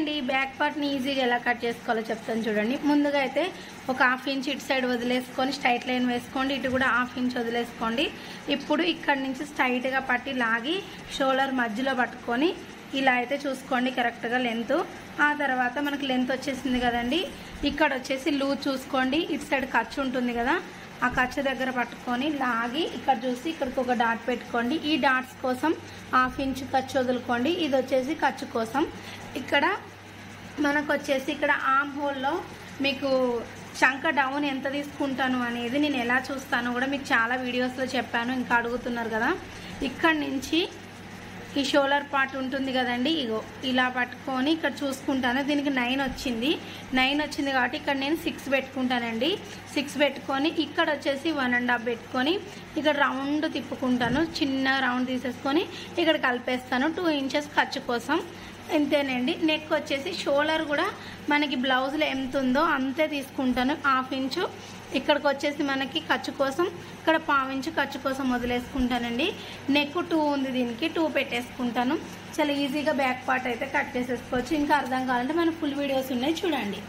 అండి, బ్యాక్ పార్ట్ని ఈజీగా ఎలా కట్ చేసుకోవాలో చెప్తాను చూడండి. ముందుగా అయితే ఒక 1/2 ఇంచ్ ఇటు సైడ్ వదిలేసుకొని స్ట్రైట్ లైన్ వేసుకోండి. ఇటు కూడా 1/2 ఇంచ్ వదిలేసుకోండి. ఇప్పుడు ఇక్కడ నుంచి స్ట్రైట్గా పట్టి లాగి షోల్డర్ మధ్యలో పట్టుకొని ఇలా అయితే చూసుకోండి కరెక్ట్గా లెంత్. ఆ తర్వాత మనకి లెంత్ వచ్చేసింది కదండి, ఇక్కడ వచ్చేసి లూజ్ చూసుకోండి. ఇటు సైడ్ ఖర్చు ఉంటుంది కదా, ఆ ఖర్చు దగ్గర పట్టుకొని లాగి ఇక్కడ చూసి ఇక్కడికి ఒక డాట్ పెట్టుకోండి. ఈ డాట్స్ కోసం 1/2 ఇంచ్ ఖర్చు వదులుకోండి. ఇది వచ్చేసి ఖర్చు కోసం. ఇక్కడ మనకు వచ్చేసి ఇక్కడ ఆర్మ్ హోల్లో మీకు చంక డౌన్ ఎంత తీసుకుంటాను అనేది నేను ఎలా చూస్తానో కూడా మీకు చాలా వీడియోస్లో చెప్పాను, ఇంకా అడుగుతున్నారు కదా. ఇక్కడ నుంచి ఈ షోల్డర్ పార్ట్ ఉంటుంది కదండి, ఇగో ఇలా పట్టుకొని ఇక్కడ చూసుకుంటాను. దీనికి 9 వచ్చింది. 9 వచ్చింది కాబట్టి ఇక్కడ నేను 6 పెట్టుకుంటానండి. 6 పెట్టుకొని ఇక్కడ వచ్చేసి 1.5 పెట్టుకొని ఇక్కడ రౌండ్ తిప్పుకుంటాను. చిన్న రౌండ్ తీసేసుకొని ఇక్కడ కలిపేస్తాను. 2 ఇంచెస్ ఖర్చు కోసం. ఇంతేనండి. నెక్ వచ్చేసి షోల్డర్ కూడా మనకి బ్లౌజ్లో ఎంత ఉందో అంతే తీసుకుంటాను. 1/2 ఇంచు ఇక్కడికి వచ్చేసి మనకి ఖర్చు కోసం, ఇక్కడ 1/4 ఇంచు ఖర్చు కోసం వదిలేసుకుంటానండి. నెక్ 2 ఉంది, దీనికి 2 పెట్టేసుకుంటాను. చాలా ఈజీగా బ్యాక్ పార్ట్ అయితే కట్ చేసేసుకోవచ్చు. ఇంకా అర్థం కావాలంటే మన ఫుల్ వీడియోస్ ఉన్నాయి చూడండి.